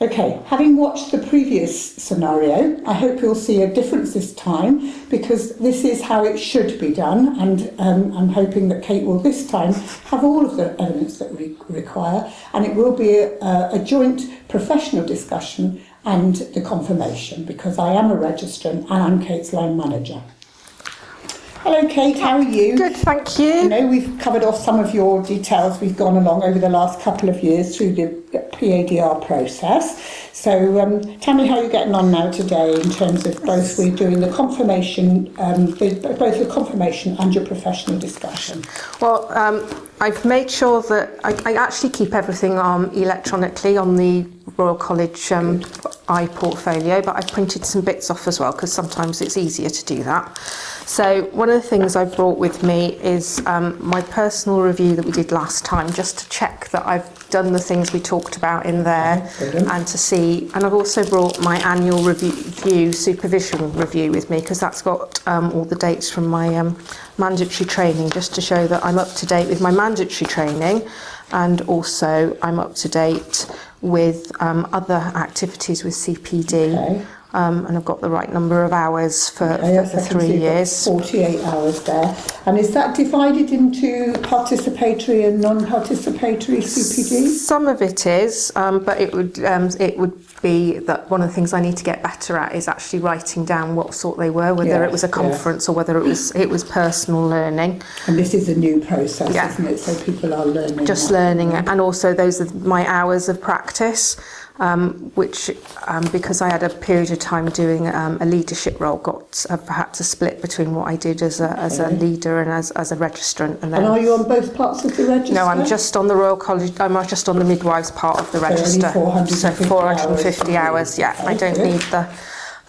Okay, having watched the previous scenario, I hope you'll see a difference this time, because this is how it should be done, and I'm hoping that Kate will this time have all of the evidence that we require, and it will be a joint professional discussion and the confirmation, because I am a registrant and I'm Kate's line manager. Hello Kate, how are you? Good, thank you. I know we've covered off some of your details. We've gone along over the last couple of years through the PADR process. So tell me how you're getting on now today in terms of both we're doing the confirmation, both the confirmation and your professional discussion. Well, I've made sure that I actually keep everything electronically on the Royal College iPortfolio, but I've printed some bits off as well because sometimes it's easier to do that. So one of the things I've brought with me is my personal review that we did last time, just to check that I've done the things we talked about in there, and to see, and I've also brought my annual review supervision review with me, because that's got all the dates from my mandatory training, just to show that I'm up to date with my mandatory training, and also I'm up to date with other activities with CPD. Okay. And I've got the right number of hours for 3 years. 48 hours there. And is that divided into participatory and non-participatory CPD? Some of it is, but it would be that one of the things I need to get better at is actually writing down what sort they were, whether it was a conference or whether it was personal learning. And this is a new process, isn't it? So people are learning. Just learning it, and also those are my hours of practice. Which, because I had a period of time doing a leadership role, had to split between what I did as a leader and as a registrant. And are you on both parts of the register? No, I'm just on the Royal College. I'm just on the midwives part of the register. So 450 hours. Yeah, I don't need the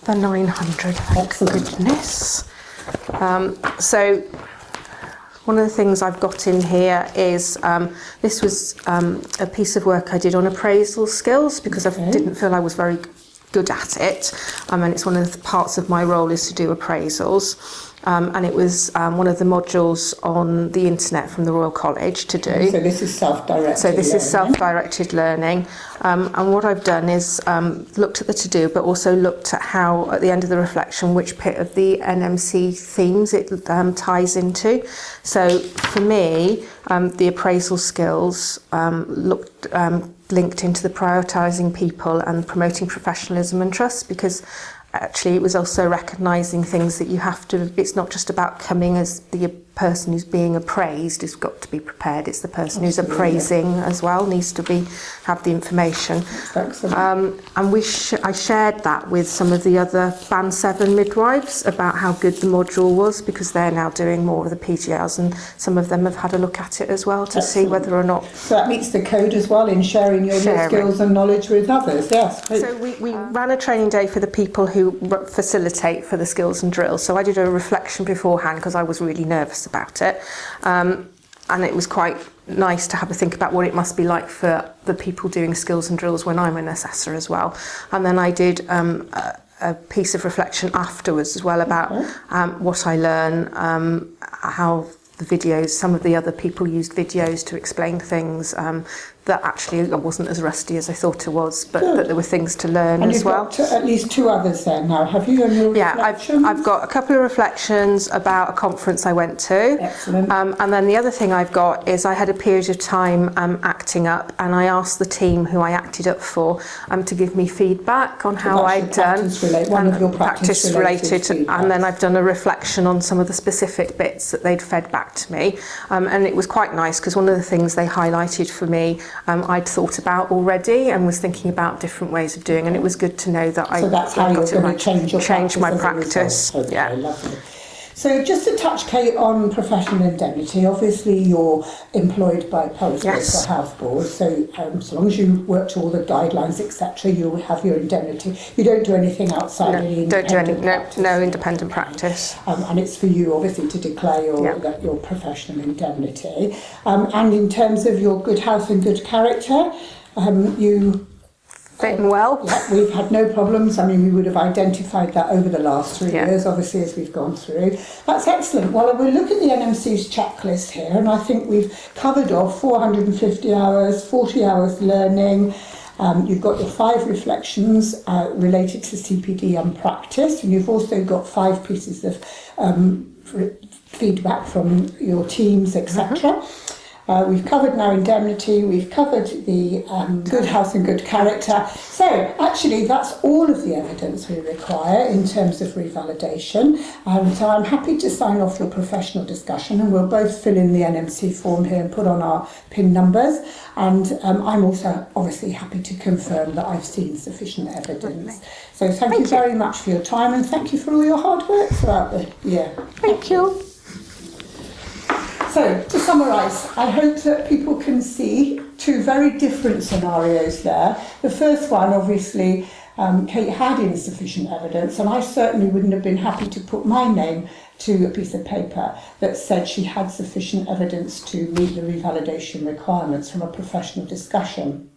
900. Thank goodness. So. One of the things I've got in here is, this was a piece of work I did on appraisal skills, because I didn't feel I was very good at it. And it's one of the parts of my role is to do appraisals. And it was one of the modules on the internet from the Royal College to do. So this is self-directed learning. And what I've done is looked at the to-do, but also looked at how, at the end of the reflection, which bit of the NMC themes it ties into. So for me, the appraisal skills looked linked into the prioritising people and promoting professionalism and trust, because actually it was also recognising things that you have to, it's not just about coming as the person who's being appraised has got to be prepared, it's the person who's appraising as well needs to have the information. And I shared that with some of the other Band 7 midwives about how good the module was, because they're now doing more of the PGLs, and some of them have had a look at it as well to see whether or not. So that meets the code as well in sharing your skills and knowledge with others, yes. So we ran a training day for the people who facilitate for the skills and drills. So I did a reflection beforehand because I was really nervous about it. And it was quite nice to have a think about what it must be like for the people doing skills and drills when I'm an assessor as well. And then I did a piece of reflection afterwards as well about what I learn, how the videos, some of the other people used videos to explain things, that actually I wasn't as rusty as I thought it was, but that there were things to learn as well. And you've got at least 2 others there now, have you, on your reflections? I've got a couple of reflections about a conference I went to. Excellent. And then the other thing I've got is I had a period of time acting up, and I asked the team who I acted up for to give me feedback on how I'd done. One of your practice-related and then I've done a reflection on some of the specific bits that they'd fed back to me. And it was quite nice, because one of the things they highlighted for me I'd thought about already and was thinking about different ways of doing, and it was good to know that I got to change my practice. Okay, lovely. So just to touch, Kate, on professional indemnity, obviously you're employed by Public Works or Health Board, so so long as you work to all the guidelines, etc., you have your indemnity. You don't do anything outside any independent practice? No independent practice. And it's for you, obviously, to declare your professional indemnity. And in terms of your good health and good character, you... Fitting well. Yeah, we've had no problems. I mean, we would have identified that over the last 3 years, obviously, as we've gone through. That's excellent. Well, we'll look at the NMC's checklist here, and I think we've covered off 450 hours, 40 hours learning, You've got your 5 reflections related to CPD and practice, and you've also got 5 pieces of feedback from your teams, etc. We've covered now indemnity, we've covered the good health and good character. So actually that's all of the evidence we require in terms of revalidation. So I'm happy to sign off your professional discussion, and we'll both fill in the NMC form here and put on our PIN numbers. And I'm also obviously happy to confirm that I've seen sufficient evidence. So thank you very much for your time, and thank you for all your hard work throughout the year. Thank you. So, to summarise, I hope that people can see 2 very different scenarios there. The first one, obviously, Kate had insufficient evidence, and I certainly wouldn't have been happy to put my name to a piece of paper that said she had sufficient evidence to meet the revalidation requirements from a professional discussion.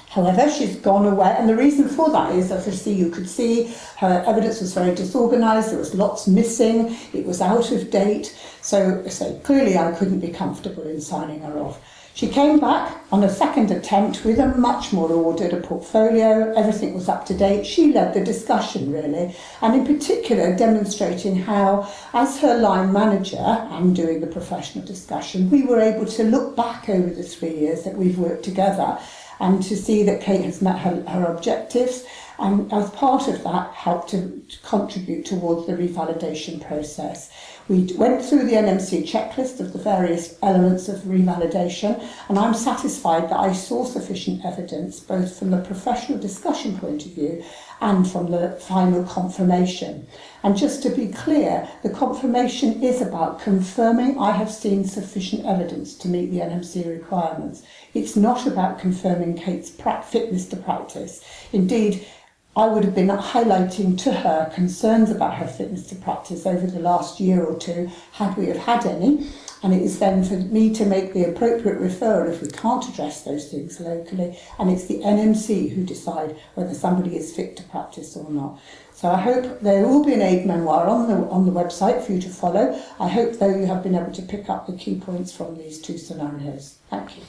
However, she's gone away, and the reason for that is, obviously, you could see her evidence was very disorganised, there was lots missing, it was out of date, so clearly I couldn't be comfortable in signing her off. She came back on a second attempt with a much more ordered portfolio, everything was up to date. She led the discussion, really, and in particular demonstrating how, as her line manager and doing the professional discussion, we were able to look back over the 3 years that we've worked together and to see that Kate has met her objectives, and as part of that helped to contribute towards the revalidation process. We went through the NMC checklist of the various elements of revalidation, and I'm satisfied that I saw sufficient evidence both from the professional discussion point of view and from the final confirmation. And just to be clear, the confirmation is about confirming I have seen sufficient evidence to meet the NMC requirements. It's not about confirming Kate's fitness to practice. Indeed, I would have been highlighting to her concerns about her fitness to practice over the last year or 2, had we have had any, and it is then for me to make the appropriate referral if we can't address those things locally, and it's the NMC who decide whether somebody is fit to practice or not. So I hope there will be an aid memoir on the website for you to follow. I hope, though, you have been able to pick up the key points from these 2 scenarios. Thank you.